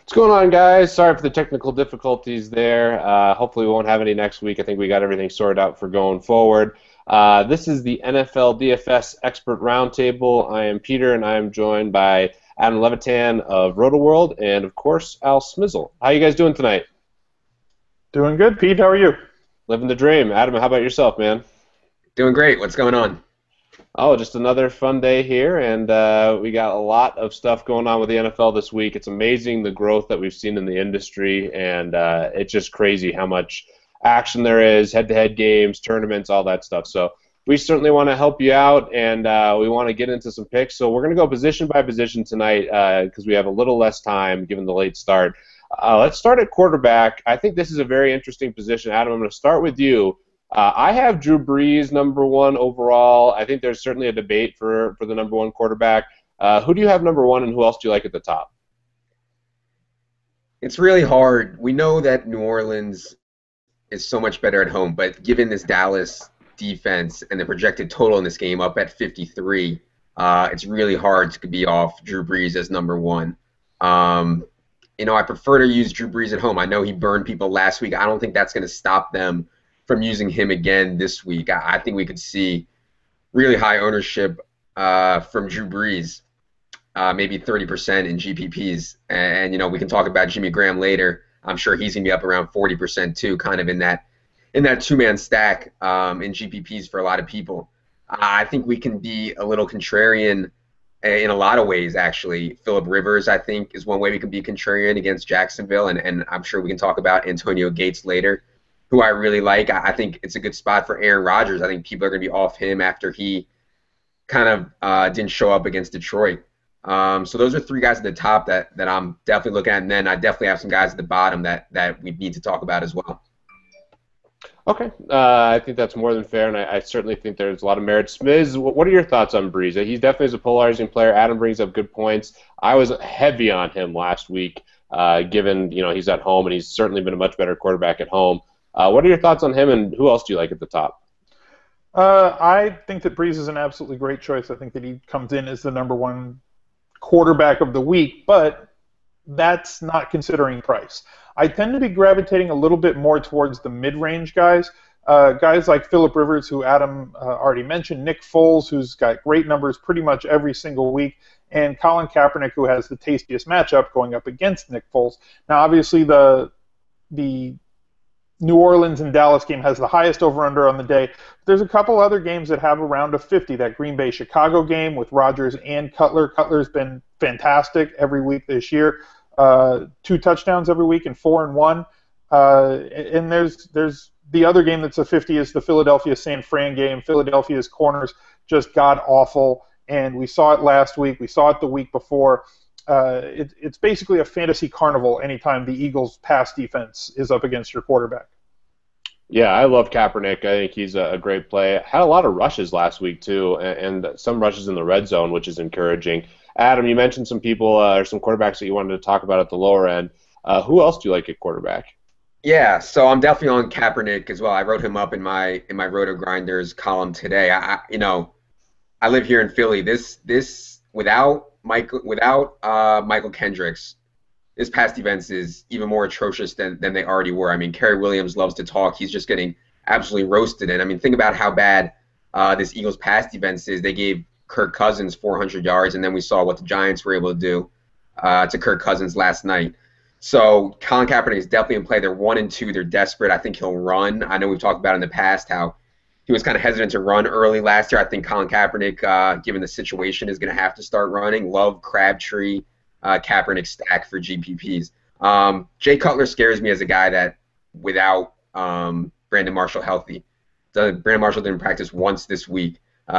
What's going on, guys? Sorry for the technical difficulties there. Hopefully, we won't have any next week. I think we got everything sorted out for going forward. This is the NFL DFS Expert Roundtable. I am Peter, and I am joined by Adam Levitan of RotoWorld, and of course, Al Smizzle. How you guys doing tonight? Doing good, Pete. How are you? Living the dream. Adam, how about yourself, man? Doing great. What's going on? Oh, just another fun day here, and we got a lot of stuff going on with the NFL this week. It's amazing the growth that we've seen in the industry, and it's just crazy how much action there is, head-to-head games, tournaments, all that stuff. So we certainly want to help you out, and we want to get into some picks. So we're going to go position by position tonight because we have a little less time given the late start. Let's start at quarterback. I think this is a very interesting position. Adam, I'm going to start with you. I have Drew Brees number one overall. I think there's certainly a debate for the number one quarterback. Who do you have number one, and who else do you like at the top? It's really hard. We know that New Orleans is so much better at home, but given this Dallas defense and the projected total in this game up at 53, it's really hard to be off Drew Brees as number one. I prefer to use Drew Brees at home. I know he burned people last week. I don't think that's going to stop them from using him again this week. I think we could see really high ownership from Drew Brees, maybe 30% in GPPs. And we can talk about Jimmy Graham later. I'm sure he's going to be up around 40% too, kind of in that two-man stack in GPPs for a lot of people. I think we can be a little contrarian in a lot of ways, actually. Phillip Rivers, I think, is one way we can be contrarian against Jacksonville, and I'm sure we can talk about Antonio Gates later, who I really like. I think it's a good spot for Aaron Rodgers. I think people are going to be off him after he kind of didn't show up against Detroit. So those are three guys at the top that I'm definitely looking at, and then I definitely have some guys at the bottom that we need to talk about as well. Okay, I think that's more than fair, and I certainly think there's a lot of merit. Smiz, what are your thoughts on Breeze? He definitely is a polarizing player. Adam brings up good points. I was heavy on him last week, given he's at home, and he's certainly been a much better quarterback at home. What are your thoughts on him, and who else do you like at the top? I think that Brees is an absolutely great choice. I think that he comes in as the number one quarterback of the week, but that's not considering price. I tend to be gravitating a little bit more towards the mid-range guys. Guys like Phillip Rivers, who Adam already mentioned, Nick Foles, who's got great numbers pretty much every single week, and Colin Kaepernick, who has the tastiest matchup going up against Nick Foles. Now, obviously, the New Orleans and Dallas game has the highest over-under on the day. There's a couple other games that have around a 50. That Green Bay-Chicago game with Rodgers and Cutler. Cutler's been fantastic every week this year. 2 touchdowns every week and 4 and 1. And there's the other game that's a 50 is the Philadelphia-San Fran game. Philadelphia's corners just god-awful, and we saw it last week. We saw it the week before. It's basically a fantasy carnival anytime the Eagles' pass defense is up against your quarterback. Yeah, I love Kaepernick. I think he's a great play. Had a lot of rushes last week, too, and some rushes in the red zone, which is encouraging. Adam, you mentioned some people or some quarterbacks that you wanted to talk about at the lower end. Who else do you like at quarterback? Yeah, so I'm definitely on Kaepernick as well. I wrote him up in my Roto Grinders column today. I live here in Philly. This without Michael Kendricks, this pass defense is even more atrocious than they already were. I mean, Kerry Williams loves to talk. He's just getting absolutely roasted. And I mean, think about how bad this Eagles pass defense is. They gave Kirk Cousins 400 yards, and then we saw what the Giants were able to do to Kirk Cousins last night. So Colin Kaepernick is definitely in play. They're 1-2. They're desperate. I think he'll run. I know we've talked about in the past how he was kind of hesitant to run early last year. I think Colin Kaepernick, given the situation, is going to have to start running. Love Crabtree, Kaepernick stack for GPPs. Jay Cutler scares me as a guy that without Brandon Marshall healthy. Brandon Marshall didn't practice once this week. They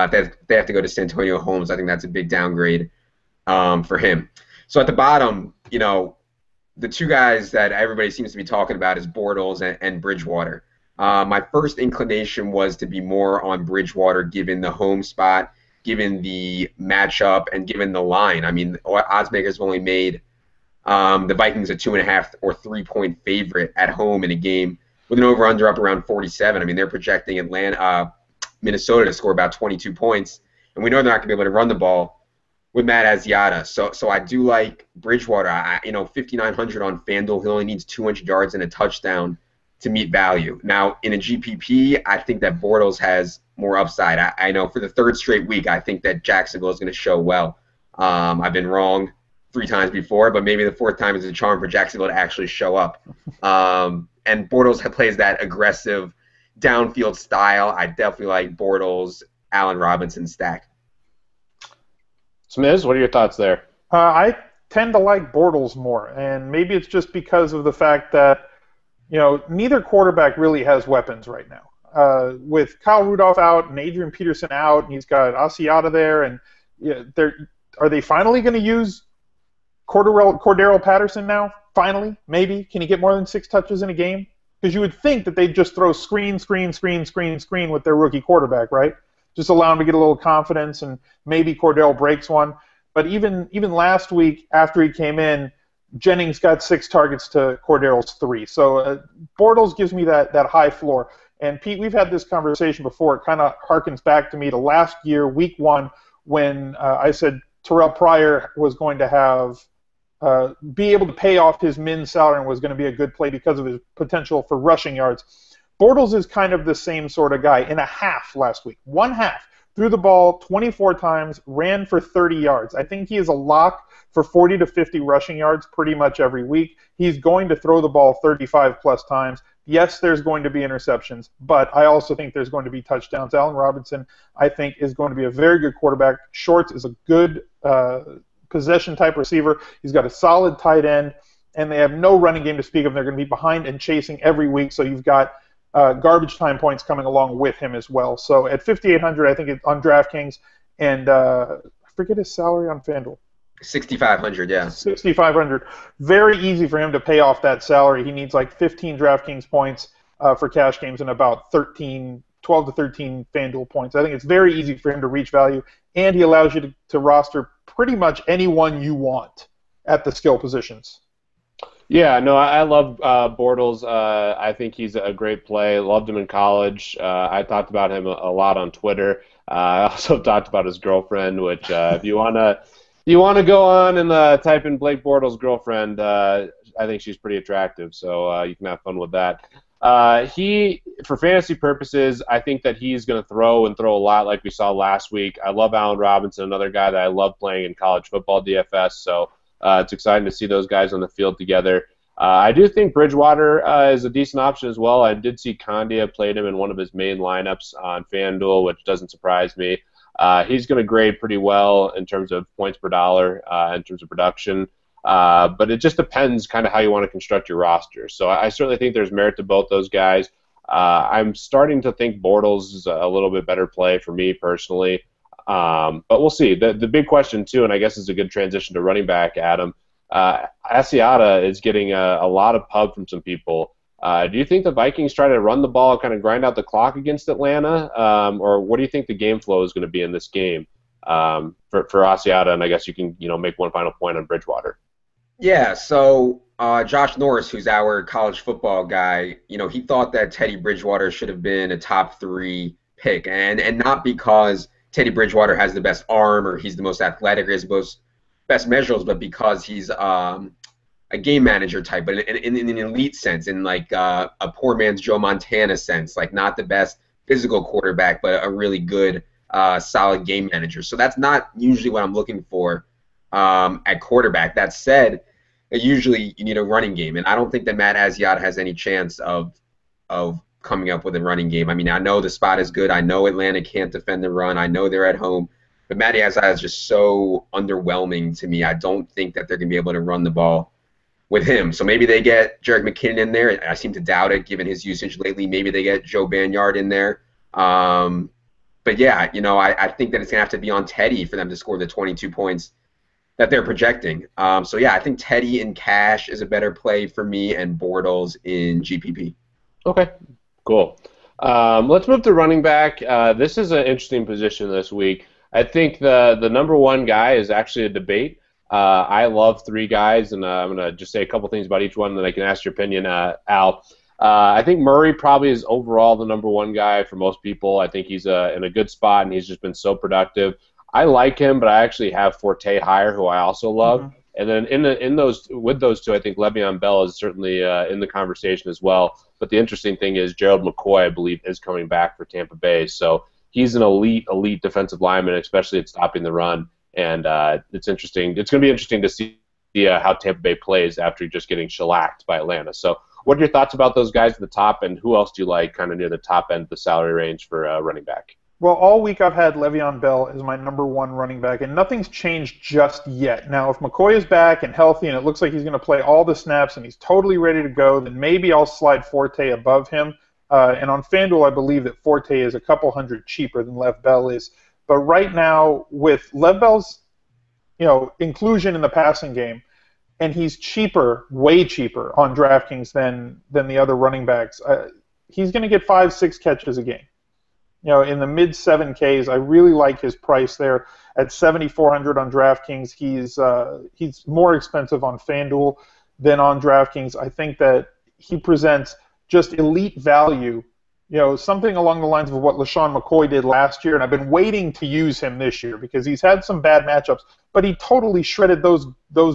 have to go to Santonio Holmes. I think that's a big downgrade for him. So at the bottom, the two guys that everybody seems to be talking about is Bortles and Bridgewater. My first inclination was to be more on Bridgewater given the home spot, given the matchup, and given the line. I mean, odds makers have only made the Vikings a 2.5 or 3-point favorite at home in a game with an over-under up around 47. I mean, they're projecting Minnesota to score about 22 points, and we know they're not going to be able to run the ball. with Matt Asiata. So I do like Bridgewater. 5,900 on FanDuel. He only needs 200 yards and a touchdown to meet value. Now, in a GPP, I think that Bortles has more upside. I know for the third straight week, I think that Jacksonville is going to show well. I've been wrong 3 times before, but maybe the fourth time is a charm for Jacksonville to actually show up. And Bortles plays that aggressive downfield style. I definitely like Bortles, Allen Robinson stack. Smiz, what are your thoughts there? I tend to like Bortles more, and maybe it's just because of the fact that neither quarterback really has weapons right now. With Kyle Rudolph out and Adrian Peterson out, and he's got Asiata there, and are they finally going to use Cordero Patterson now? Finally, maybe? Can he get more than 6 touches in a game? Because you would think that they'd just throw screen with their rookie quarterback, right? Just allow him to get a little confidence, and maybe Cordell breaks one. But even last week, after he came in, Jennings got 6 targets to Cordero's 3. So Bortles gives me that high floor. And Pete, we've had this conversation before. It kind of harkens back to me to last year, week 1, when I said Terrell Pryor was going to have be able to pay off his min salary and was going to be a good play because of his potential for rushing yards. Bortles is kind of the same sort of guy. In a half last week, 1 half, threw the ball 24 times, ran for 30 yards. I think he is a lock for 40 to 50 rushing yards pretty much every week. He's going to throw the ball 35-plus times. Yes, there's going to be interceptions, but I also think there's going to be touchdowns. Allen Robinson, I think, is going to be a very good quarterback. Shorts is a good possession-type receiver. He's got a solid tight end, and they have no running game to speak of. They're going to be behind and chasing every week, so you've got garbage time points coming along with him as well. So at 5,800, I think on DraftKings, and I forget his salary on FanDuel. 6,500, yeah. 6,500. Very easy for him to pay off that salary. He needs like 15 DraftKings points for cash games and about 12 to 13 FanDuel points. I think it's very easy for him to reach value, and he allows you to roster pretty much anyone you want at the skill positions. Yeah, no, I love Bortles. I think he's a great play. Loved him in college. I talked about him a lot on Twitter. I also talked about his girlfriend, which if you want to go on and type in Blake Bortles' girlfriend, I think she's pretty attractive, so you can have fun with that. For fantasy purposes, I think that he's going to throw a lot like we saw last week. I love Allen Robinson, another guy that I love playing in college football DFS, so it's exciting to see those guys on the field together. I do think Bridgewater is a decent option as well. I did see Condia played him in one of his main lineups on FanDuel, which doesn't surprise me. He's going to grade pretty well in terms of points per dollar, in terms of production. But it just depends kind of how you want to construct your roster. So I certainly think there's merit to both those guys. I'm starting to think Bortles is a little bit better play for me personally. But we'll see. The big question, too, and I guess it's a good transition to running back, Adam, Asiata is getting a lot of pub from some people. Do you think the Vikings try to run the ball, kind of grind out the clock against Atlanta? Or what do you think the game flow is going to be in this game for Asiata? And I guess you can make one final point on Bridgewater. Yeah, so Josh Norris, who's our college football guy, he thought that Teddy Bridgewater should have been a top 3 pick. And not because Teddy Bridgewater has the best arm or he's the most athletic or has the best measurables, but because he's a game manager type, but in an elite sense, in like a poor man's Joe Montana sense, like not the best physical quarterback, but a really good, solid game manager. So that's not usually what I'm looking for at quarterback. That said, usually you need a running game, and I don't think that Matt Asiata has any chance of coming up with a running game. I mean, I know the spot is good. I know Atlanta can't defend the run. I know they're at home. But Matt Asiata is just so underwhelming to me. I don't think that they're going to be able to run the ball with him. So maybe they get Jerick McKinnon in there. I seem to doubt it given his usage lately. Maybe they get Joe Banyard in there. But yeah, I think that it's going to have to be on Teddy for them to score the 22 points that they're projecting. So yeah, I think Teddy in cash is a better play for me and Bortles in GPP. Okay, cool. Let's move to running back. This is an interesting position this week. I think the number one guy is actually a debate. I love 3 guys, and I'm going to just say a couple things about each one, and then I can ask your opinion, Al. I think Murray probably is overall the number one guy for most people. I think he's in a good spot, and he's just been so productive. I like him, but I actually have Forte higher, who I also love. Mm-hmm. And then with those two, I think Le'Veon Bell is certainly in the conversation as well. But the interesting thing is Gerald McCoy, I believe, is coming back for Tampa Bay. So he's an elite defensive lineman, especially at stopping the run. And it's interesting. It's going to be interesting to see how Tampa Bay plays after just getting shellacked by Atlanta. So what are your thoughts about those guys at the top, and who else do you like kind of near the top end of the salary range for running back? Well, all week I've had Le'Veon Bell as my number one running back, and nothing's changed just yet. Now, if McCoy is back and healthy and it looks like he's going to play all the snaps and he's totally ready to go, then maybe I'll slide Forte above him. And on FanDuel, I believe that Forte is a couple hundred cheaper than Lev Bell is. But right now, with Lev Bell's inclusion in the passing game, and he's cheaper, way cheaper on DraftKings than the other running backs, he's going to get 5-6 catches a game. In the mid 7Ks, I really like his price there at 7,400 on DraftKings. He's more expensive on FanDuel than on DraftKings. I think that he presents just elite value, something along the lines of what LaShawn McCoy did last year, and I've been waiting to use him this year because he's had some bad matchups, but he totally shredded those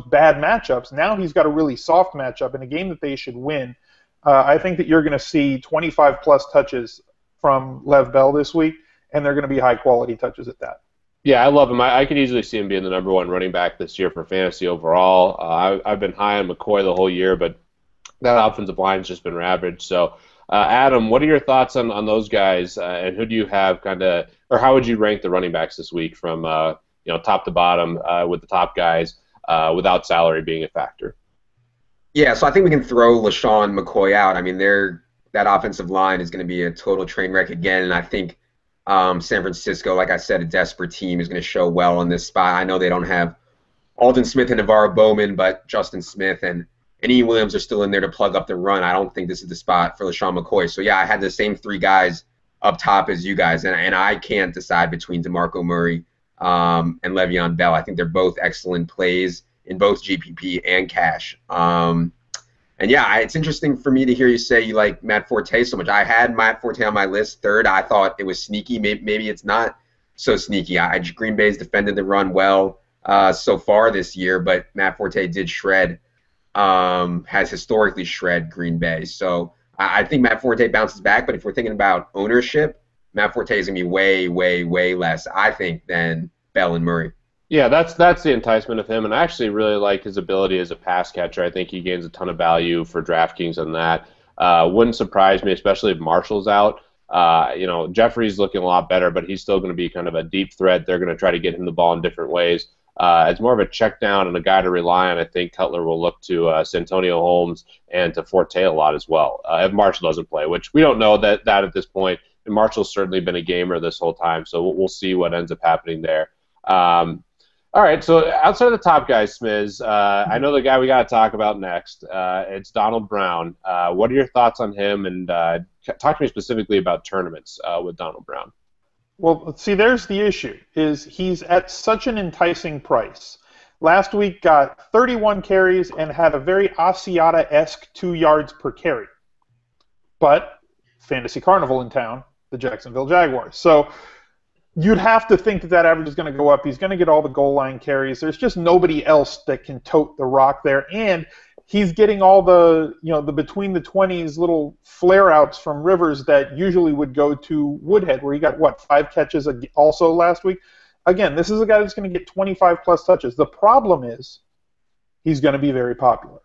bad matchups. Now he's got a really soft matchup in a game that they should win. I think that you're going to see 25-plus touches from Lev Bell this week, and they're going to be high-quality touches at that. Yeah, I love him. I could easily see him being the number one running back this year for fantasy overall. I've been high on McCoy the whole year, but that offensive line's just been ravaged. So, Adam, what are your thoughts on those guys, and who do you have or how would you rank the running backs this week from top to bottom with the top guys without salary being a factor? Yeah, so I think we can throw LaShawn McCoy out. I mean, that offensive line is going to be a total train wreck again, and I think San Francisco, like I said, a desperate team, is going to show well in this spot. I know they don't have Aldon Smith and Navarro Bowman, but Justin Smith and E. Williams are still in there to plug up the run. I don't think this is the spot for LaShawn McCoy. So, yeah, I had the same three guys up top as you guys, and I can't decide between DeMarco Murray and Le'Veon Bell. I think they're both excellent plays in both GPP and cash. And yeah, it's interesting for me to hear you say you like Matt Forte so much. I had Matt Forte on my list third. I thought it was sneaky. Maybe it's not so sneaky. Green Bay's defended the run well so far this year, but Matt Forte did has historically shred Green Bay. So I think Matt Forte bounces back, but if we're thinking about ownership, Matt Forte is going to be way, way, way less, I think, than Bell and Murray. Yeah, that's the enticement of him, and I actually really like his ability as a pass catcher. I think he gains a ton of value for DraftKings on that. Wouldn't surprise me, especially if Marshall's out. Jeffrey's looking a lot better, but he's still going to be kind of a deep threat. They're going to try to get him the ball in different ways. As more of a check down and a guy to rely on, I think Cutler will look to Santonio Holmes and to Forte a lot as well, if Marshall doesn't play, which we don't know that at this point. And Marshall's certainly been a gamer this whole time, so we'll see what ends up happening there. All right, so outside of the top guys, Smiz, I know the guy we got to talk about next. It's Donald Brown. What are your thoughts on him? And talk to me specifically about tournaments with Donald Brown. Well, see, there's the issue, is he's at such an enticing price. Last week got 31 carries and had a very Asiata-esque 2 yards per carry. But Fantasy Carnival in town, the Jacksonville Jaguars. So you'd have to think that average is going to go up. He's going to get all the goal line carries. There's just nobody else that can tote the rock there. And he's getting all the between the 20s little flare-outs from Rivers that usually would go to Woodhead, where he got, 5 catches also last week? Again, this is a guy that's going to get 25-plus touches. The problem is he's going to be very popular.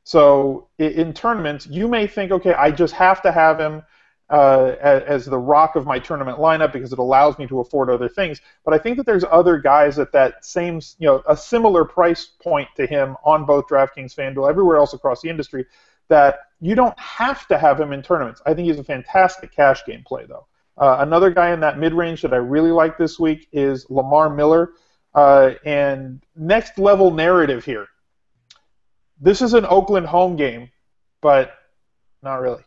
So in tournaments, you may think, okay, I just have to have him as the rock of my tournament lineup because it allows me to afford other things. But I think that there's other guys at that same, a similar price point to him on both DraftKings, FanDuel, everywhere else across the industry, that you don't have to have him in tournaments. I think he's a fantastic cash game play, though. Another guy in that mid-range that I really like this week is Lamar Miller. And next level narrative here. This is an Oakland home game, but not really.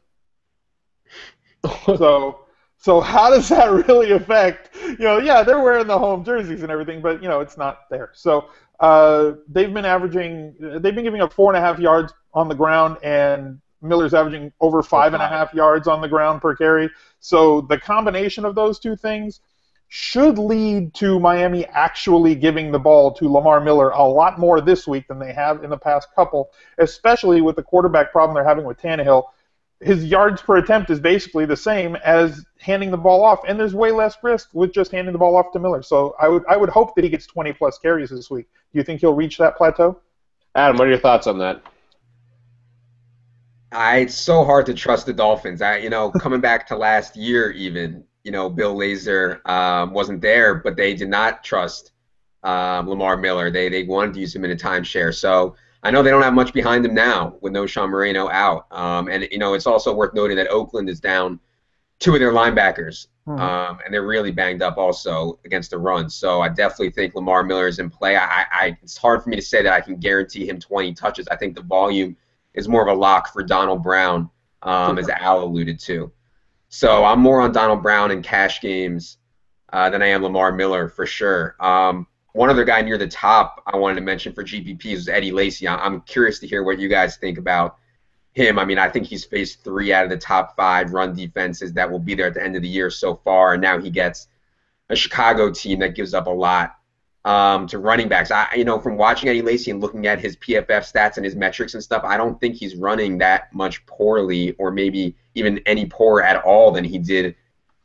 So how does that really affect? Yeah, they're wearing the home jerseys and everything, but it's not there. So they've been giving up 4.5 yards on the ground, and Miller's averaging over 5.5 yards on the ground per carry. So the combination of those two things should lead to Miami actually giving the ball to Lamar Miller a lot more this week than they have in the past couple, especially with the quarterback problem they're having with Tannehill. His yards per attempt is basically the same as handing the ball off, and there's way less risk with just handing the ball off to Miller. So I would hope that he gets 20-plus carries this week. Do you think he'll reach that plateau? Adam, what are your thoughts on that? It's so hard to trust the Dolphins. Coming back to last year even, Bill Lazor wasn't there, but they did not trust Lamar Miller. They wanted to use him in a timeshare. So I know they don't have much behind them now with no Sean Moreno out. And it's also worth noting that Oakland is down 2 of their linebackers, and they're really banged up also against the run. So I definitely think Lamar Miller is in play. It's hard for me to say that I can guarantee him 20 touches. I think the volume is more of a lock for Donald Brown, as Al alluded to. So I'm more on Donald Brown in cash games than I am Lamar Miller for sure. One other guy near the top I wanted to mention for GPPs was Eddie Lacy. I'm curious to hear what you guys think about him. I mean, I think he's faced 3 out of the top 5 run defenses that will be there at the end of the year so far, and now he gets a Chicago team that gives up a lot to running backs. From watching Eddie Lacy and looking at his PFF stats and his metrics and stuff, I don't think he's running that much poorly, or maybe even any poorer at all than he did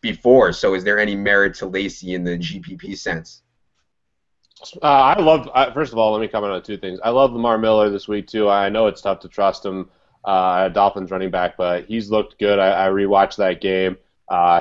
before. So is there any merit to Lacy in the GPP sense? First of all, let me comment on 2 things. I love Lamar Miller this week, too. I know it's tough to trust him, Dolphins running back, but he's looked good. I rewatched that game.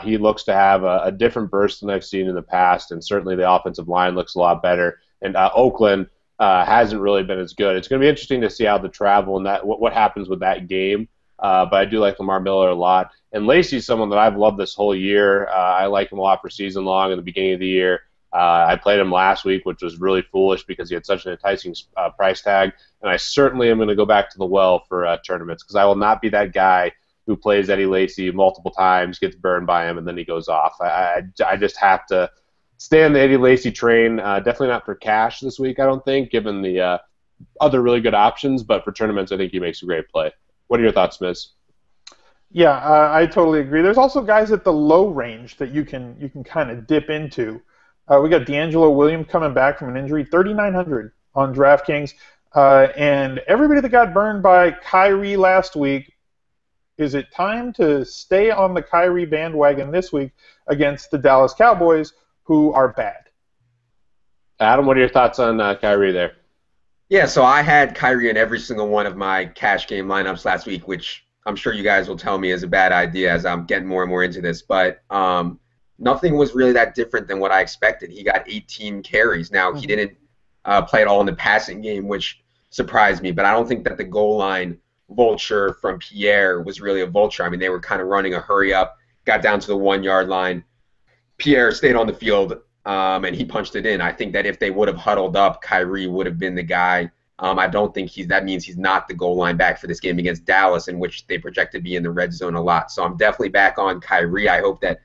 He looks to have a different burst than I've seen in the past, and certainly the offensive line looks a lot better. And Oakland hasn't really been as good. It's going to be interesting to see how the travel and what happens with that game, but I do like Lamar Miller a lot. And Lacy's someone that I've loved this whole year. I like him a lot for season long in the beginning of the year. I played him last week, which was really foolish because he had such an enticing price tag, and I certainly am going to go back to the well for tournaments, because I will not be that guy who plays Eddie Lacy multiple times, gets burned by him, and then he goes off. I just have to stay on the Eddie Lacy train. Definitely not for cash this week, I don't think, given the other really good options, but for tournaments, I think he makes a great play. What are your thoughts, Miz? Yeah, I totally agree. There's also guys at the low range that you can kind of dip into. We got D'Angelo Williams coming back from an injury, 3,900 on DraftKings. And everybody that got burned by Kyrie last week, is it time to stay on the Kyrie bandwagon this week against the Dallas Cowboys, who are bad? Adam, what are your thoughts on Kyrie there? Yeah, so I had Kyrie in every single one of my cash game lineups last week, which I'm sure you guys will tell me is a bad idea as I'm getting more and more into this. But nothing was really that different than what I expected. He got 18 carries. Now, he didn't play at all in the passing game, which surprised me, but I don't think that the goal line vulture from Pierre was really a vulture. I mean, they were kind of running a hurry-up, got down to the 1-yard line. Pierre stayed on the field, and he punched it in. I think that if they would have huddled up, Kyrie would have been the guy. I don't think that means he's not the goal line back for this game against Dallas, in which they project to be in the red zone a lot. So I'm definitely back on Kyrie. I hope that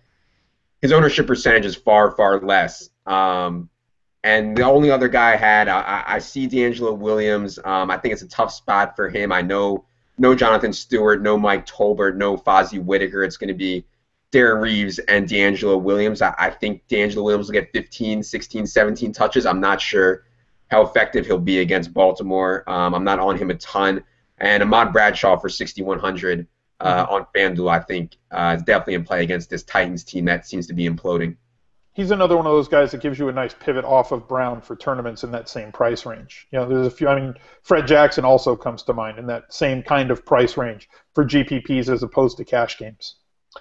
his ownership percentage is far, far less. And the only other guy I had, I see D'Angelo Williams. I think it's a tough spot for him. I know no Jonathan Stewart, no Mike Tolbert, no Fozzie Whitaker. It's going to be Darren Reeves and D'Angelo Williams. I think D'Angelo Williams will get 15, 16, 17 touches. I'm not sure how effective he'll be against Baltimore. I'm not on him a ton. And Ahmad Bradshaw for 6,100 on FanDuel, I think, is definitely in play against this Titans team that seems to be imploding. He's another one of those guys that gives you a nice pivot off of Brown for tournaments in that same price range. There's a few. I mean, Fred Jackson also comes to mind in that same kind of price range for GPPs as opposed to cash games.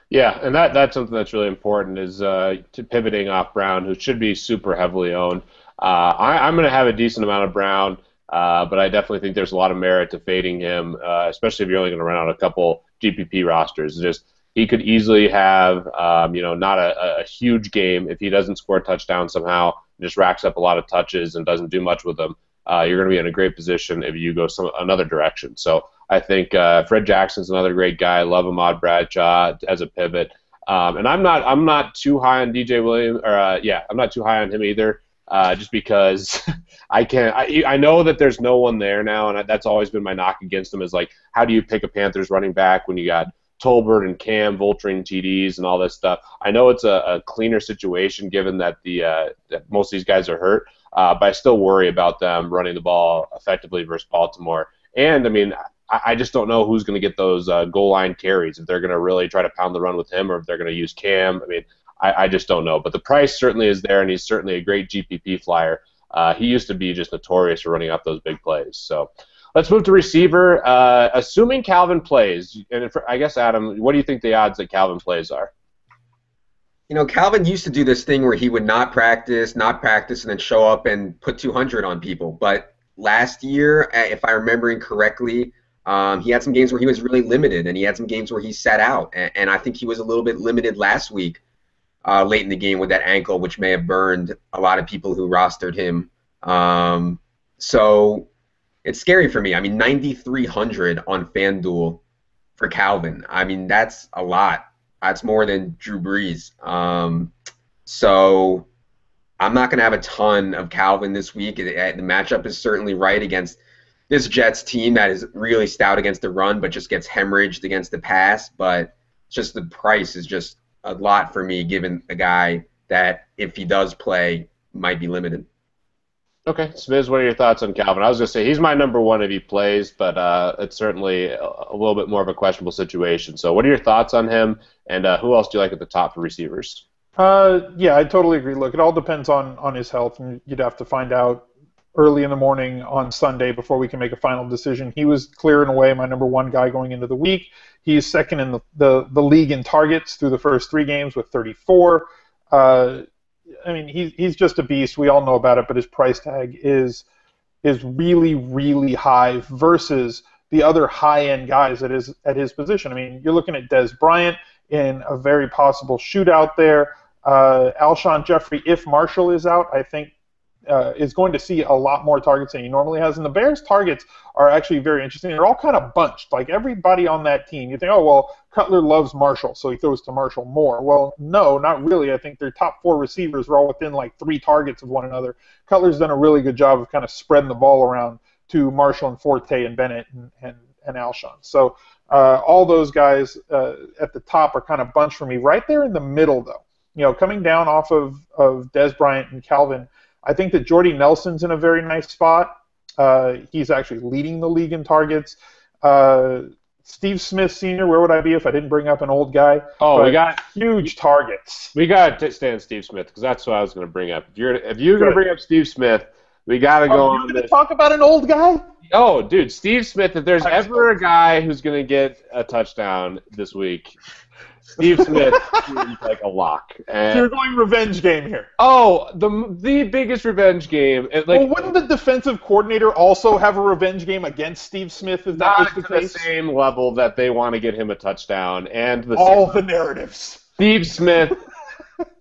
Yeah, and that's something that's really important is to pivoting off Brown, who should be super heavily owned. I'm going to have a decent amount of Brown, but I definitely think there's a lot of merit to fading him, especially if you're only going to run out a couple GPP rosters. He could easily have, not a huge game if he doesn't score a touchdown somehow, just racks up a lot of touches and doesn't do much with them. You're going to be in a great position if you go another direction. So I think Fred Jackson's another great guy. I love Ahmad Bradshaw as a pivot, and I'm not too high on DJ Williams. I'm not too high on him either. Just because I know that there's no one there now, and that's always been my knock against him is like, how do you pick a Panthers running back when you got Tolbert and Cam vulturing TDs and all this stuff. I know it's a cleaner situation given that that most of these guys are hurt, but I still worry about them running the ball effectively versus Baltimore. And, I mean, I just don't know who's going to get those goal line carries, if they're going to really try to pound the run with him or if they're going to use Cam. I mean, I just don't know. But the price certainly is there, and he's certainly a great GPP flyer. He used to be just notorious for running up those big plays. So let's move to receiver. Assuming Calvin plays, and I guess, Adam, what do you think the odds that Calvin plays are? You know, Calvin used to do this thing where he would not practice, and then show up and put 200 on people. But last year, if I'm remembering correctly, he had some games where he was really limited, and he had some games where he sat out. And I think he was a little bit limited last week, late in the game with that ankle, which may have burned a lot of people who rostered him. So it's scary for me. I mean, 9,300 on FanDuel for Calvin. I mean, that's a lot. That's more than Drew Brees. So I'm not going to have a ton of Calvin this week. The matchup is certainly right against this Jets team that is really stout against the run, but just gets hemorrhaged against the pass. But just the price is just a lot for me, given a guy that, if he does play, might be limited. Okay, Smiz, what are your thoughts on Calvin? I was going to say he's my number one if he plays, but it's certainly a little bit more of a questionable situation. So what are your thoughts on him, and who else do you like at the top for receivers? Yeah, I totally agree. Look, it all depends on his health, and you'd have to find out early in the morning on Sunday before we can make a final decision. He was clear and away my number one guy going into the week. He's second in the league in targets through the first 3 games with 34. I mean, he's just a beast. We all know about it, but his price tag is really, really high versus the other high-end guys at his position. I mean, you're looking at Dez Bryant in a very possible shootout there. Alshon Jeffrey, if Marshall is out, I think is going to see a lot more targets than he normally has. And the Bears' targets are actually very interesting. They're all kind of bunched. Like, everybody on that team, you think, oh, well, Cutler loves Marshall, so he throws to Marshall more. Well, no, not really. I think their top 4 receivers are all within, like, 3 targets of one another. Cutler's done a really good job of kind of spreading the ball around to Marshall and Forte and Bennett and Alshon. So all those guys at the top are kind of bunched for me. Right there in the middle, though, you know, coming down off of Dez Bryant and Calvin, I think that Jordy Nelson's in a very nice spot. He's actually leading the league in targets. Steve Smith Sr., where would I be if I didn't bring up an old guy? Oh, but we got huge targets. We got to stay on Steve Smith because that's what I was going to bring up. If you're going to bring up Steve Smith, we got to go on. You're going to talk about an old guy? Oh, dude, Steve Smith. If there's ever a guy who's going to get a touchdown this week, Steve Smith seems like a lock. So you're going revenge game here. Oh, the biggest revenge game. Well, wouldn't the defensive coordinator also have a revenge game against Steve Smith? Is that not the to case? the same level that they want to get him a touchdown. And the narratives. Steve Smith.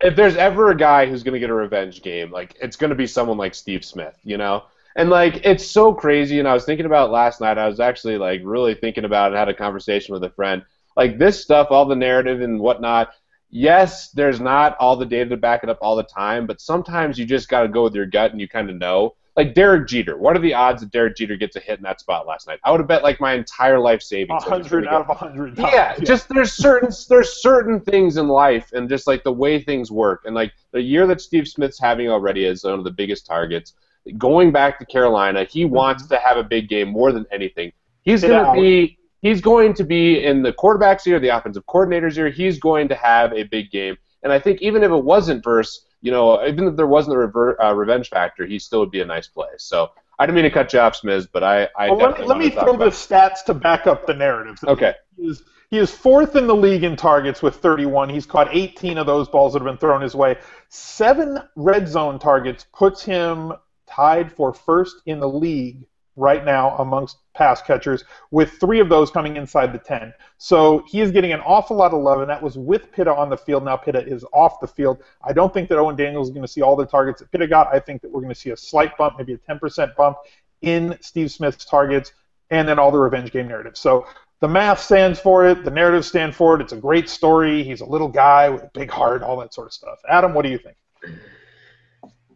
If there's ever a guy who's going to get a revenge game, like, it's going to be someone like Steve Smith, you know? And, like, it's so crazy, and I was thinking about it last night. I was actually, like, really thinking about it, had a conversation with a friend. Like, this stuff, all the narrative and whatnot, yes, there's not all the data to back it up all the time, but sometimes you just got to go with your gut and you kind of know. Like, Derek Jeter. What are the odds that Derek Jeter gets a hit in that spot last night? I would have bet, like, my entire life savings. 100 out of 100. Yeah, just there's certain things in life and just, like, the way things work. And, like, the year that Steve Smith's having already is one of the biggest targets. Going back to Carolina, he wants to have a big game more than anything. He's going to be in the quarterback's ear, the offensive coordinator's ear. He's going to have a big game. And I think even if it wasn't versus, you know, even if there wasn't a revenge factor, he still would be a nice play. So I didn't mean to cut you off, Smiz, but let me throw the stats to back up the narrative. Okay. He is 4th in the league in targets with 31. He's caught 18 of those balls that have been thrown his way. 7 red zone targets puts him tied for 1st in the league right now amongst pass catchers, with 3 of those coming inside the 10. So he is getting an awful lot of love, and that was with Pitta on the field. Now Pitta is off the field. I don't think that Owen Daniels is going to see all the targets that Pitta got. I think that we're going to see a slight bump, maybe a 10% bump in Steve Smith's targets, and then all the revenge game narratives. So the math stands for it. The narratives stand for it. It's a great story. He's a little guy with a big heart, all that sort of stuff. Adam, what do you think?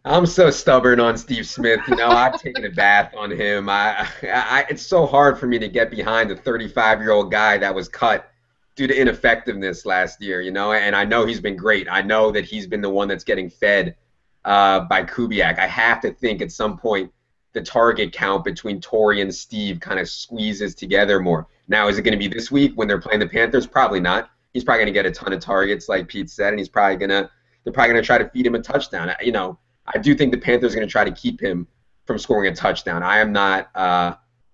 I'm so stubborn on Steve Smith. You know, I've taken a bath on him. It's so hard for me to get behind a 35-year-old guy that was cut due to ineffectiveness last year, you know, and I know he's been great. I know that he's been the one that's getting fed by Kubiak. I have to think at some point the target count between Torrey and Steve kind of squeezes together more. Now, is it going to be this week when they're playing the Panthers? Probably not. He's probably going to get a ton of targets, like Pete said, and they're probably going to try to feed him a touchdown. You know, I do think the Panthers are going to try to keep him from scoring a touchdown. I am not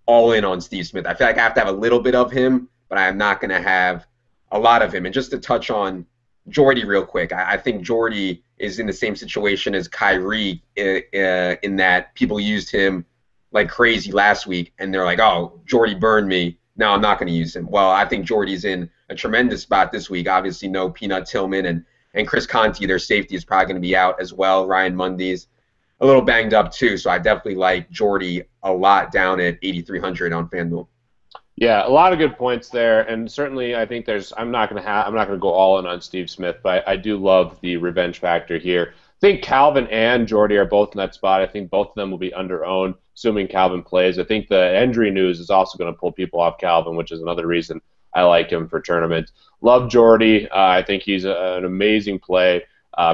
all in on Steve Smith. I feel like I have to have a little bit of him, but I am not going to have a lot of him. And just to touch on Jordy real quick, I think Jordy is in the same situation as Kyrie in that people used him like crazy last week, and they're like, oh, Jordy burned me. No, I'm not going to use him. Well, I think Jordy's in a tremendous spot this week. Obviously, no Peanut Tillman and Chris Conti, their safety, is probably going to be out as well. Ryan Mundy's a little banged up too, so I definitely like Jordy a lot down at 8,300 on FanDuel. Yeah, a lot of good points there, and certainly I think I'm not going to go all in on Steve Smith, but I do love the revenge factor here. I think Calvin and Jordy are both in that spot. I think both of them will be under-owned, assuming Calvin plays. I think the injury news is also going to pull people off Calvin, which is another reason I like him for tournaments. Love Jordy. I think he's an amazing play.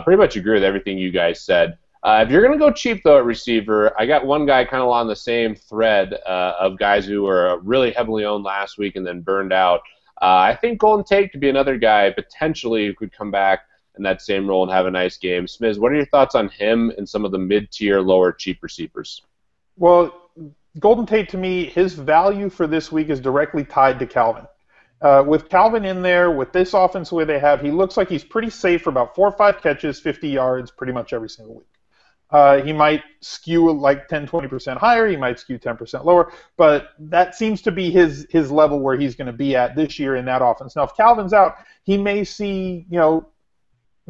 Pretty much agree with everything you guys said. If you're going to go cheap, though, at receiver, I got one guy kind of on the same thread of guys who were really heavily owned last week and then burned out. I think Golden Tate could be another guy potentially who could come back in that same role and have a nice game. Smiz, what are your thoughts on him and some of the mid-tier, lower, cheap receivers? Well, Golden Tate, to me, his value for this week is directly tied to Calvin. With Calvin in there, with this offense the way they have, he looks like he's pretty safe for about 4 or 5 catches, 50 yards pretty much every single week. He might skew like 10, 20% higher. He might skew 10% lower. But that seems to be his level where he's going to be at this year in that offense. Now, if Calvin's out, he may see,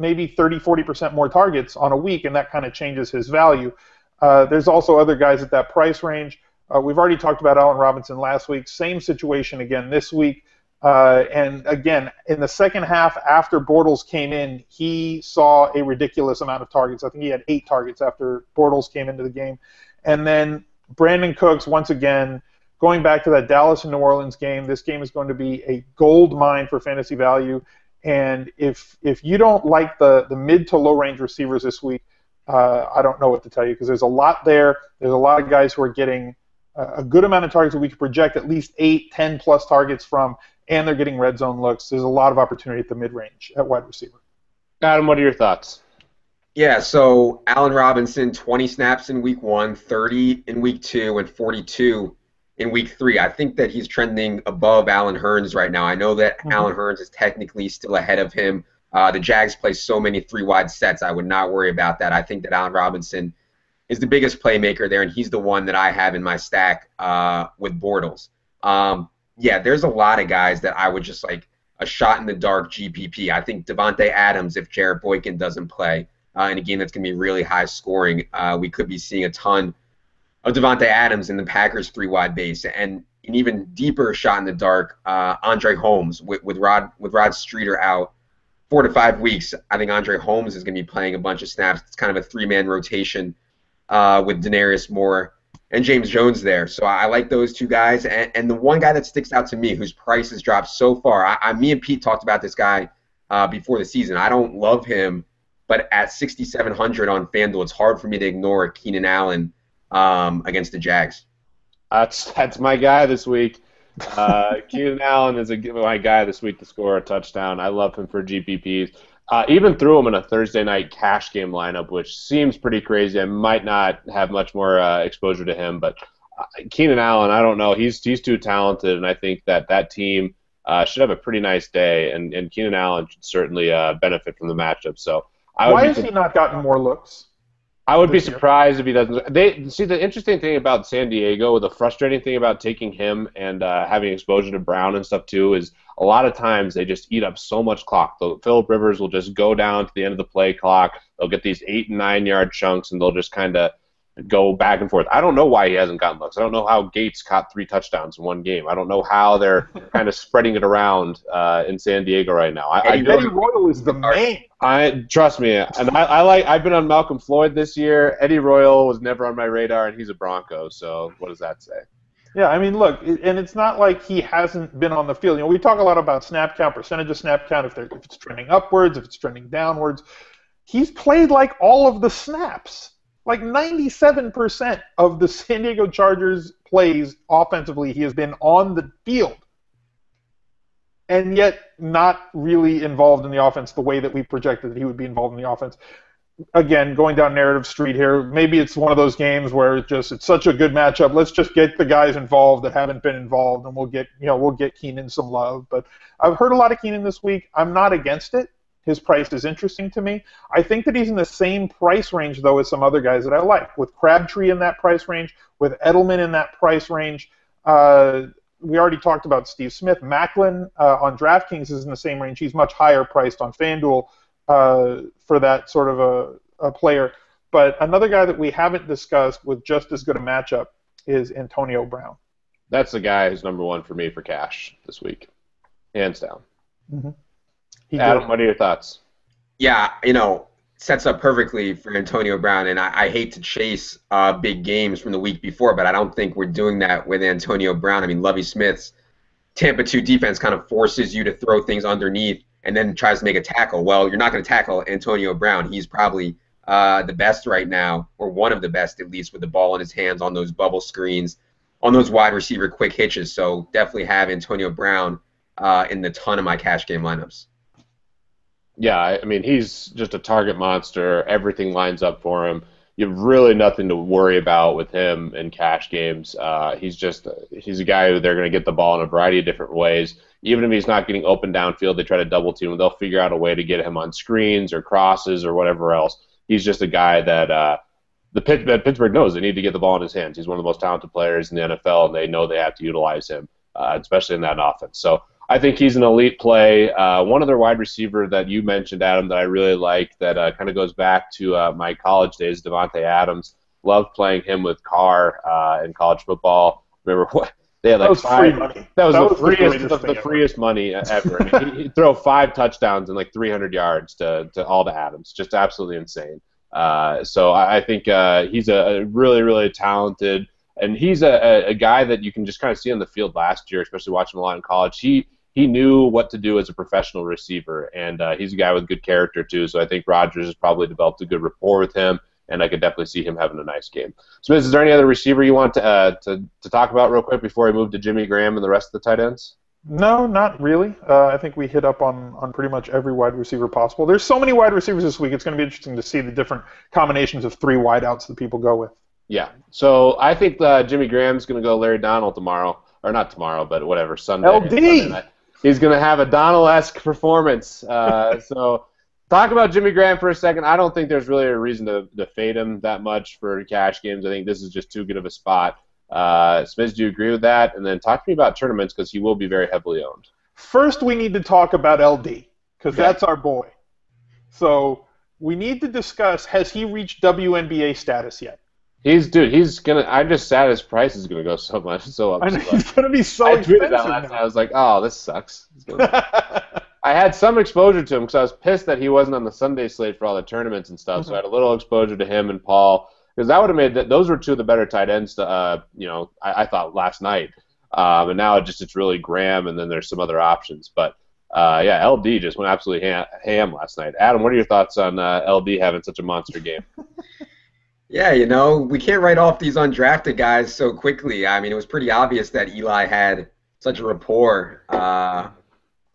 maybe 30, 40% more targets on a week, and that kind of changes his value. There's also other guys at that price range. We've already talked about Allen Robinson last week. Same situation again this week. And again, in the second half after Bortles came in, he saw a ridiculous amount of targets. I think he had 8 targets after Bortles came into the game. And then Brandon Cooks, once again, going back to that Dallas and New Orleans game, this game is going to be a gold mine for fantasy value. And if you don't like the mid to low range receivers this week, I don't know what to tell you, because there's a lot there. There's a lot of guys who are getting a good amount of targets that we can project at least 8, 10 plus targets from, and they're getting red zone looks. There's a lot of opportunity at the mid range at wide receiver. Adam, what are your thoughts? Yeah, so Allen Robinson, 20 snaps in week 1, 30 in week 2, and 42 in week 3. I think that he's trending above Allen Hurns right now. I know that Allen Hurns is technically still ahead of him. The Jags play so many 3-wide sets, I would not worry about that. I think that Allen Robinson is the biggest playmaker there, and he's the one that I have in my stack with Bortles. Yeah, there's a lot of guys that I would just like a shot in the dark GPP. I think Devontae Adams, if Jarrett Boykin doesn't play in a game that's going to be really high scoring, we could be seeing a ton of Devontae Adams in the Packers 3-wide base. And an even deeper shot in the dark, Andre Holmes with Rod Streeter out 4 to 5 weeks. I think Andre Holmes is going to be playing a bunch of snaps. It's kind of a 3-man rotation with Denarius Moore and James Jones there. So I like those 2 guys. And the one guy that sticks out to me, whose price has dropped so far, me and Pete talked about this guy before the season. I don't love him, but at 6,700 on FanDuel, it's hard for me to ignore Keenan Allen against the Jags. That's my guy this week. Keenan Allen is my guy this week to score a touchdown. I love him for GPPs. Even threw him in a Thursday night cash game lineup, which seems pretty crazy. I might not have much more exposure to him, but Keenan Allen, I don't know. He's too talented, and I think that team should have a pretty nice day, and Keenan Allen should certainly benefit from the matchup. So why has he not gotten more looks? I would be surprised if he doesn't. See, the interesting thing about San Diego, the frustrating thing about taking him and having exposure to Brown and stuff too, is a lot of times they just eat up so much clock. Phillip Rivers will just go down to the end of the play clock. They'll get these 8 and 9 yard chunks, and they'll just kind of go back and forth. I don't know why he hasn't gotten looks. I don't know how Gates caught 3 touchdowns in one game. I don't know how they're kind of spreading it around in San Diego right now. Eddie Royal is the man. Trust me, and I've been on Malcolm Floyd this year. Eddie Royal was never on my radar, and he's a Bronco. So what does that say? Yeah, I mean, look, and it's not like he hasn't been on the field. You know, we talk a lot about snap count, percentage of snap count, if it's trending upwards, if it's trending downwards. He's played like all of the snaps. Like 97% of the San Diego Chargers plays offensively, he has been on the field. And yet not really involved in the offense the way that we projected that he would be involved in the offense. Again, going down narrative street here, maybe it's one of those games where it's such a good matchup. Let's just get the guys involved that haven't been involved, and we'll get Keenan some love. But I've heard a lot of Keenan this week. I'm not against it. His price is interesting to me. I think that he's in the same price range, though, as some other guys that I like. With Crabtree in that price range, with Edelman in that price range. We already talked about Steve Smith. Macklin on DraftKings is in the same range. He's much higher priced on FanDuel for that sort of a player. But another guy that we haven't discussed with just as good a matchup is Antonio Brown. That's the guy who's number one for me for cash this week, hands down. Mm-hmm. Adam, what are your thoughts? Yeah, sets up perfectly for Antonio Brown, and I hate to chase big games from the week before, but I don't think we're doing that with Antonio Brown. I mean, Lovie Smith's Tampa 2 defense kind of forces you to throw things underneath and then tries to make a tackle. Well, you're not going to tackle Antonio Brown. He's probably the best right now, or one of the best at least, with the ball in his hands on those bubble screens, on those wide receiver quick hitches. So definitely have Antonio Brown in the ton of my cash game lineups. Yeah, I mean, he's just a target monster. Everything lines up for him. You have really nothing to worry about with him in cash games. He's a guy who they're going to get the ball in a variety of different ways. Even if he's not getting open downfield, they try to double team him. They'll figure out a way to get him on screens or crosses or whatever else. He's just a guy that Pittsburgh knows they need to get the ball in his hands. He's one of the most talented players in the NFL, and they know they have to utilize him, especially in that offense. So I think he's an elite play. One other wide receiver that you mentioned, Adam, that I really like that kind of goes back to my college days, Devontae Adams. Loved playing him with Carr in college football. Remember what? They had like free money. That was the freest money ever. I mean, he'd throw 5 touchdowns and like 300 yards to Adams. Just absolutely insane. So I think he's a really, really talented, and he's a guy that you can just kind of see on the field last year, especially watching him a lot in college. He knew what to do as a professional receiver, and he's a guy with good character too. So I think Rodgers has probably developed a good rapport with him, and I could definitely see him having a nice game. Smith, is there any other receiver you want to talk about real quick before we move to Jimmy Graham and the rest of the tight ends? No, not really. I think we hit up on pretty much every wide receiver possible. There's so many wide receivers this week. It's going to be interesting to see the different combinations of 3 wideouts that people go with. Yeah. So I think Jimmy Graham's going to go Larry Donald tomorrow, or not tomorrow, but whatever, Sunday. LD. Sunday night. He's going to have a Donald-esque performance. So talk about Jimmy Graham for a second. I don't think there's really a reason to fade him that much for cash games. I think this is just too good of a spot. Smith, do you agree with that? And then talk to me about tournaments because he will be very heavily owned. First, we need to talk about LD because that's our boy. So we need to discuss, has he reached WNBA status yet? He's gonna. I'm just sad his price is gonna go so much. So I know, he's gonna be so expensive. I tweeted expensive that last now. night. I was like, oh, this sucks. I had some exposure to him because I was pissed that he wasn't on the Sunday slate for all the tournaments and stuff. So I had a little exposure to him and Paul because that would have made that. Those were 2 of the better tight ends. I thought last night. And now it's really Graham, and then there's some other options. But yeah, LD just went absolutely ham last night. Adam, what are your thoughts on LD having such a monster game? Yeah, we can't write off these undrafted guys so quickly. I mean, it was pretty obvious that Eli had such a rapport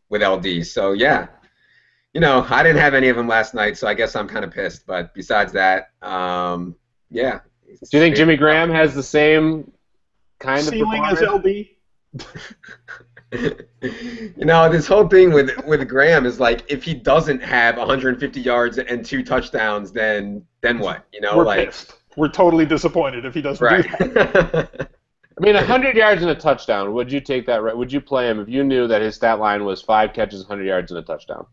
with LD. So, yeah, I didn't have any of them last night, so I guess I'm kind of pissed. But besides that, yeah. Do you think Jimmy Graham has the same kind of ceiling as LD? This whole thing with Graham is like, if he doesn't have 150 yards and 2 touchdowns, then what? We're pissed. We're totally disappointed if he doesn't do that. I mean, 100 yards and a touchdown. Would you take that? Would you play him if you knew that his stat line was 5 catches, 100 yards, and a touchdown?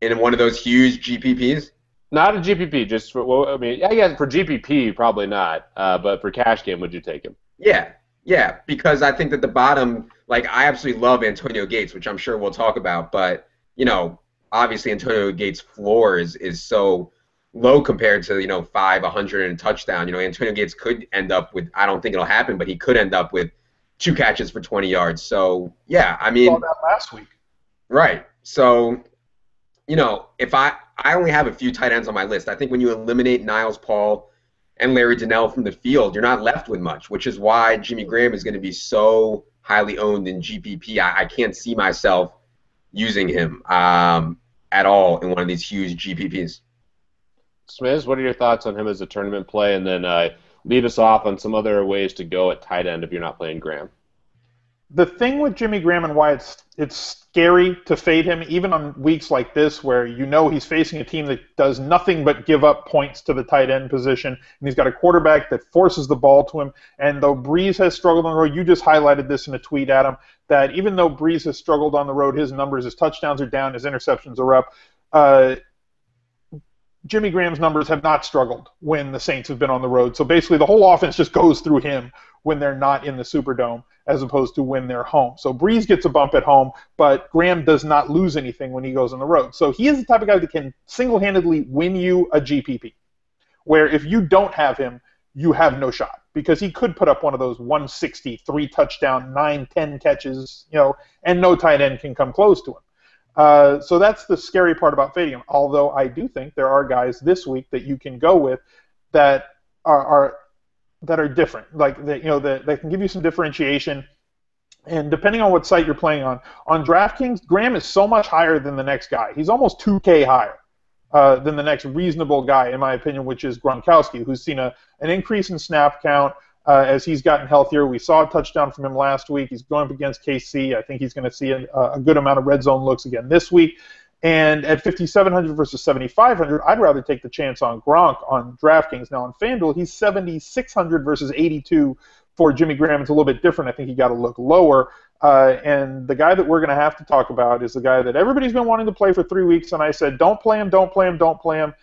In one of those huge GPPs? Not a GPP. Just for, well, I mean, I guess for GPP probably not. But for cash game, would you take him? Yeah, because I think that the bottom, like, I absolutely love Antonio Gates, which I'm sure we'll talk about, but, obviously Antonio Gates' floor is so low compared to, 5, 100 and a touchdown. Antonio Gates could end up with, I don't think it'll happen, but he could end up with 2 catches for 20 yards. So, yeah, I Saw mean, that last week. right. So, if I only have a few tight ends on my list. I think when you eliminate Niles Paul and Larry Donnell from the field, you're not left with much, which is why Jimmy Graham is going to be so highly owned in GPP. I can't see myself using him at all in one of these huge GPPs. Smiz, what are your thoughts on him as a tournament play? And then lead us off on some other ways to go at tight end if you're not playing Graham. The thing with Jimmy Graham and why it's scary to fade him, even on weeks like this where he's facing a team that does nothing but give up points to the tight end position, and he's got a quarterback that forces the ball to him. And though Breeze has struggled on the road, you just highlighted this in a tweet, Adam, that even though Breeze has struggled on the road, his numbers, his touchdowns are down, his interceptions are up. Jimmy Graham's numbers have not struggled when the Saints have been on the road. So basically the whole offense just goes through him when they're not in the Superdome as opposed to when they're home. So Breeze gets a bump at home, but Graham does not lose anything when he goes on the road. So he is the type of guy that can single-handedly win you a GPP, where if you don't have him, you have no shot, because he could put up one of those 160, 3-touchdown, 9-10 catches, and no tight end can come close to him. So that's the scary part about fading him. Although I do think there are guys this week that you can go with that are different, that can give you some differentiation. And depending on what site you're playing on DraftKings, Graham is so much higher than the next guy. He's almost 2K higher than the next reasonable guy, in my opinion, which is Gronkowski, who's seen an increase in snap count as he's gotten healthier. We saw a touchdown from him last week. He's going up against KC. I think he's going to see a good amount of red zone looks again this week. And at 5,700 versus 7,500, I'd rather take the chance on Gronk on DraftKings. Now on FanDuel, he's 7,600 versus 82 for Jimmy Graham. It's a little bit different. I think he got to look lower. And the guy that we're going to have to talk about is the guy that everybody's been wanting to play for 3 weeks, and I said, don't play him, don't play him, don't play him.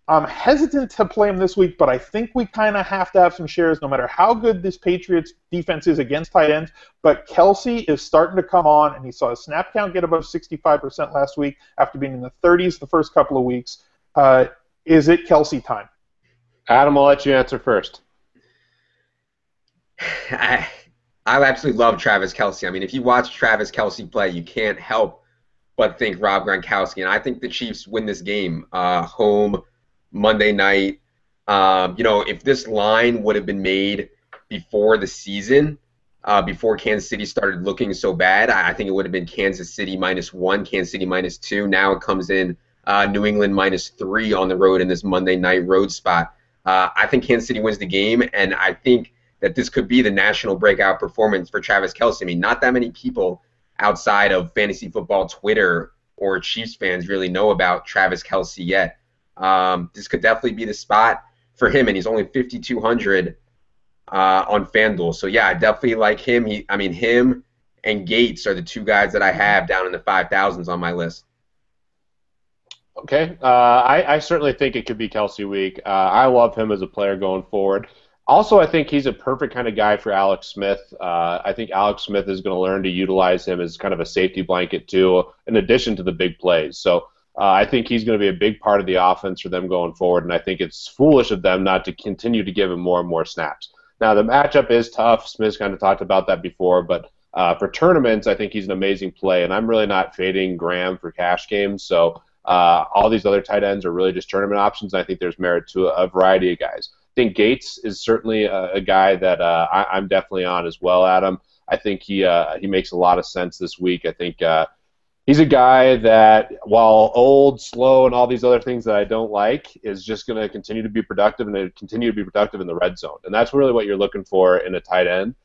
I'm hesitant to play him this week, but I think we kind of have to have some shares no matter how good this Patriots defense is against tight ends. But Kelsey is starting to come on, and he saw his snap count get above 65% last week after being in the 30s the first couple of weeks. Is it Kelsey time? Adam, I'll let you answer first. I absolutely love Travis Kelsey. I mean, if you watch Travis Kelsey play, you can't help but think Rob Gronkowski. And I think the Chiefs win this game home Monday night. If this line would have been made before the season, before Kansas City started looking so bad, I think it would have been Kansas City -1, Kansas City -2. Now it comes in New England -3 on the road in this Monday night road spot. I think Kansas City wins the game, and I think that this could be the national breakout performance for Travis Kelsey. I mean, not that many people outside of fantasy football Twitter or Chiefs fans really know about Travis Kelsey yet. This could definitely be the spot for him, and he's only 5,200 on FanDuel. So, yeah, I definitely like him. Him and Gates are the two guys that I have down in the 5,000s on my list. Okay. I certainly think it could be Kelsey week. I love him as a player going forward. Also, I think he's a perfect kind of guy for Alex Smith. I think Alex Smith is going to learn to utilize him as kind of a safety blanket, too, in addition to the big plays. So I think he's going to be a big part of the offense for them going forward, and I think it's foolish of them not to continue to give him more and more snaps. Now, the matchup is tough. Smith's kind of talked about that before, but for tournaments, I think he's an amazing play, and I'm really not fading Graham for cash games. So all these other tight ends are really just tournament options, and I think there's merit to a variety of guys. I think Gates is certainly a guy that I'm definitely on as well, Adam. I think he makes a lot of sense this week. I think he's a guy that, while old, slow, and all these other things that I don't like, is just going to continue to be productive and continue to be productive in the red zone. And that's really what you're looking for in a tight end.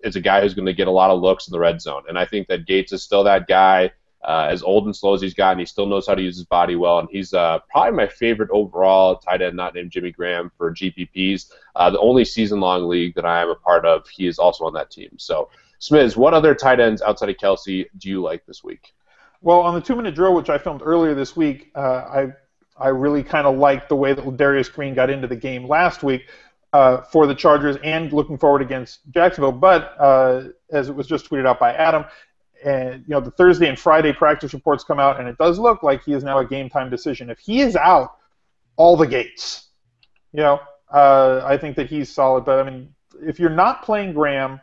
Is a guy who's going to get a lot of looks in the red zone. And I think that Gates is still that guy. As old and slow as he's gotten, he still knows how to use his body well, and he's probably my favorite overall tight end, not named Jimmy Graham, for GPPs. The only season-long league that I am a part of, he is also on that team. So, Smiz, what other tight ends outside of Kelsey do you like this week? Well, on the 2-minute drill, which I filmed earlier this week, I really kind of liked the way that Darius Green got into the game last week for the Chargers, and looking forward against Jacksonville. But as it was just tweeted out by Adam, and the Thursday and Friday practice reports come out, and it does look like he is now a game time decision. If he is out, all the Gates. I think that he's solid. But I mean, if you're not playing Graham,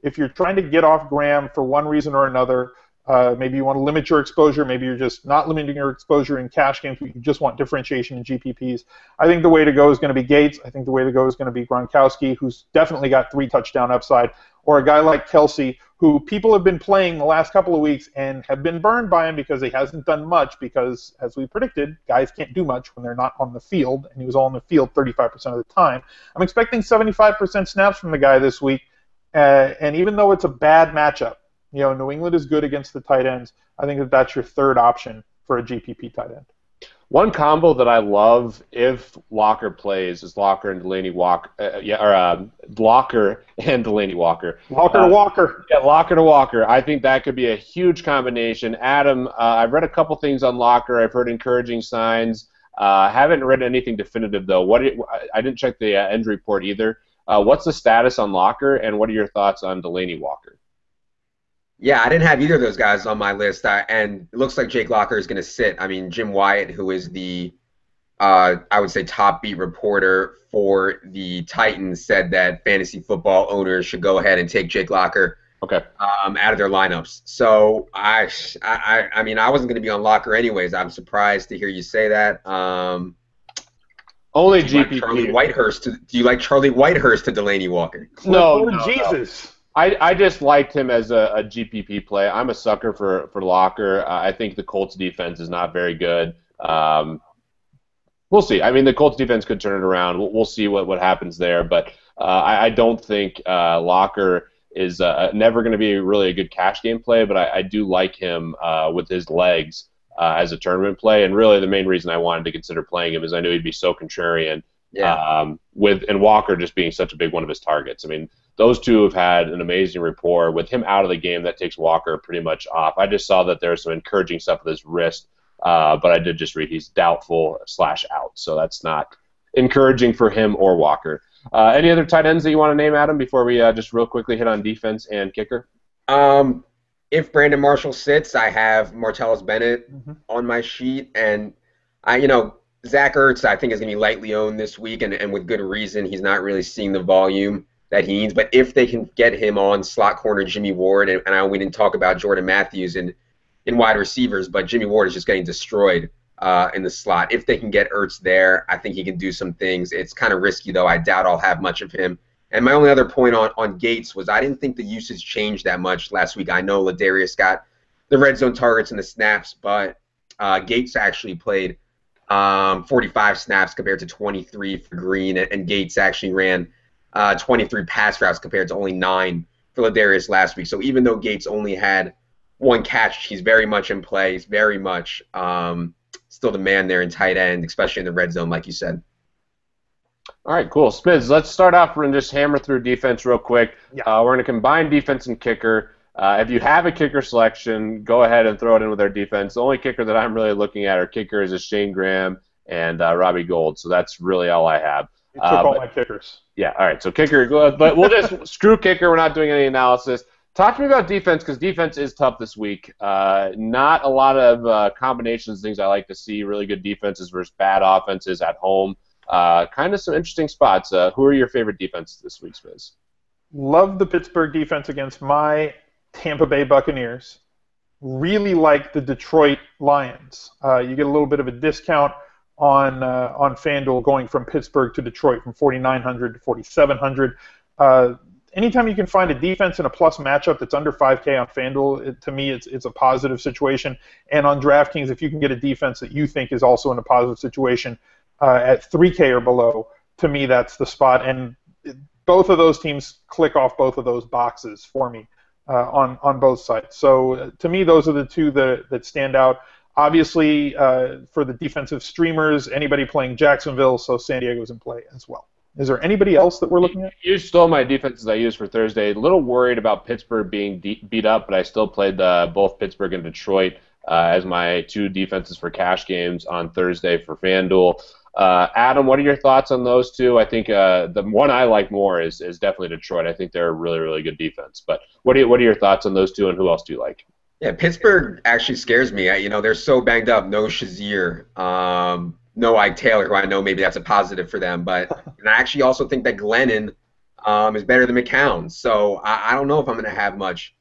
if you're trying to get off Graham for one reason or another, maybe you want to limit your exposure, maybe you're just not limiting your exposure in cash games, but you just want differentiation in GPPs, I think the way to go is going to be Gates. I think the way to go is going to be Gronkowski, who's definitely got 3 touchdown upside, or a guy like Kelsey, who people have been playing the last couple of weeks and have been burned by him because he hasn't done much because, as we predicted, guys can't do much when they're not on the field, and he was all on the field 35% of the time. I'm expecting 75% snaps from the guy this week, and even though it's a bad matchup, New England is good against the tight ends, I think that's your third option for a GPP tight end. One combo that I love if Locker plays is Locker and Delaney Walker. Locker and Delaney Walker. Locker to Walker. Yeah, Locker to Walker. I think that could be a huge combination. Adam, I've read a couple things on Locker. I've heard encouraging signs. Haven't read anything definitive though. I didn't check the injury report either. What's the status on Locker, and what are your thoughts on Delaney Walker? Yeah, I didn't have either of those guys on my list, and it looks like Jake Locker is going to sit. I mean, Jim Wyatt, who is the, I would say, top beat reporter for the Titans, said that fantasy football owners should go ahead and take Jake Locker out of their lineups. So, I mean, I wasn't going to be on Locker anyways. I'm surprised to hear you say that. Only do you GPP. Like Charlie Whitehurst do you like Charlie Whitehurst to Delaney Walker? No, Jesus. I just liked him as a GPP play. I'm a sucker for Locker. I think the Colts defense is not very good. We'll see. I mean, the Colts defense could turn it around. We'll see what happens there. But I don't think Locker is never going to be really a good cash game play, but I do like him with his legs as a tournament play. And really the main reason I wanted to consider playing him is I knew he'd be so contrarian. Yeah. And Walker just being such a big one of his targets. I mean, those two have had an amazing rapport. With him out of the game, that takes Walker pretty much off. I just saw that there's some encouraging stuff with his wrist, but I did just read he's doubtful/out. So that's not encouraging for him or Walker. Any other tight ends that you want to name, Adam, before we just real quickly hit on defense and kicker? If Brandon Marshall sits, I have Martellus Bennett on my sheet, and Zach Ertz, I think, is going to be lightly owned this week, and with good reason. He's not really seeing the volume that he needs. But if they can get him on slot corner Jimmy Ward, and I know we didn't talk about Jordan Matthews in wide receivers, but Jimmy Ward is just getting destroyed in the slot. If they can get Ertz there, I think he can do some things. It's kind of risky, though. I doubt I'll have much of him. And my only other point on Gates was I didn't think the usage changed that much last week. I know Ladarius got the red zone targets and the snaps, but Gates actually played 45 snaps compared to 23 for Green, and Gates actually ran 23 pass routes compared to only 9 for Ladarius last week. So even though Gates only had 1 catch, he's very much in play. He's very much still the man there in tight end, especially in the red zone, like you said. All right, cool. Spiz, let's start off and just hammer through defense real quick. Yeah. We're going to combine defense and kicker. If you have a kicker selection, go ahead and throw it in with our defense. The only kicker that I'm really looking at are kickers is Shane Graham and Robbie Gould. So that's really all I have. You took all my kickers. Yeah, all right. So kicker, but we'll just screw kicker. We're not doing any analysis. Talk to me about defense, because defense is tough this week. Not a lot of combinations, things I like to see. Really good defenses versus bad offenses at home. Kind of some interesting spots. Who are your favorite defenses this week, Spiz? Love the Pittsburgh defense against my Tampa Bay Buccaneers. Really like the Detroit Lions. You get a little bit of a discount on FanDuel going from Pittsburgh to Detroit from 4,900 to 4,700. Anytime you can find a defense in a plus matchup that's under 5K on FanDuel, to me it's a positive situation. And on DraftKings, if you can get a defense that you think is also in a positive situation at 3K or below, to me that's the spot. And both of those teams click off both of those boxes for me on both sides. So to me, those are the two that stand out. Obviously, for the defensive streamers, anybody playing Jacksonville, so San Diego's in play as well. Is there anybody else that we're looking at? You stole my defenses I used for Thursday. A little worried about Pittsburgh being beat up, but I still played both Pittsburgh and Detroit as my 2 defenses for cash games on Thursday for FanDuel. Adam, what are your thoughts on those two? I think the one I like more is definitely Detroit. I think they're a really, really good defense. But what are your thoughts on those two, and who else do you like? Yeah, Pittsburgh actually scares me. They're so banged up. No Shazier, no Ike Taylor, who I know maybe that's a positive for them. But and I actually also think that Glennon is better than McCown. So I don't know if I'm going to have much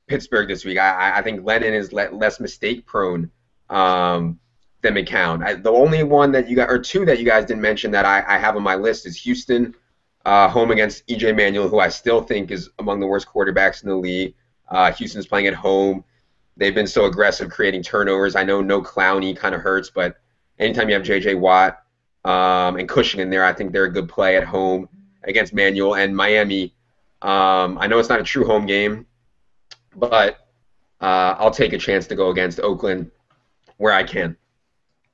Pittsburgh this week. I think Lennon is less mistake prone than McCown. The only one that you got, or two that you guys didn't mention that I have on my list is Houston home against EJ Manuel, who I still think is among the worst quarterbacks in the league. Houston's playing at home. They've been so aggressive creating turnovers. I know no Clowney kind of hurts, but anytime you have J.J. Watt and Cushing in there, I think they're a good play at home against Manuel. And Miami, I know it's not a true home game, but I'll take a chance to go against Oakland where I can.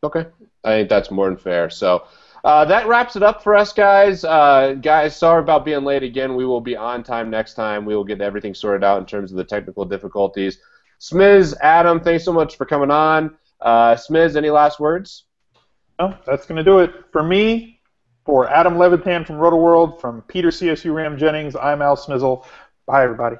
Okay. I think that's more than fair. So that wraps it up for us, guys. Guys, sorry about being late again. We will be on time next time. We will get everything sorted out in terms of the technical difficulties. Smiz, Adam, thanks so much for coming on. Smiz, any last words? No, that's going to do it. For me, for Adam Levitan from RotoWorld, from Peter CSU Ram Jennings, I'm Al Smizzle. Bye, everybody.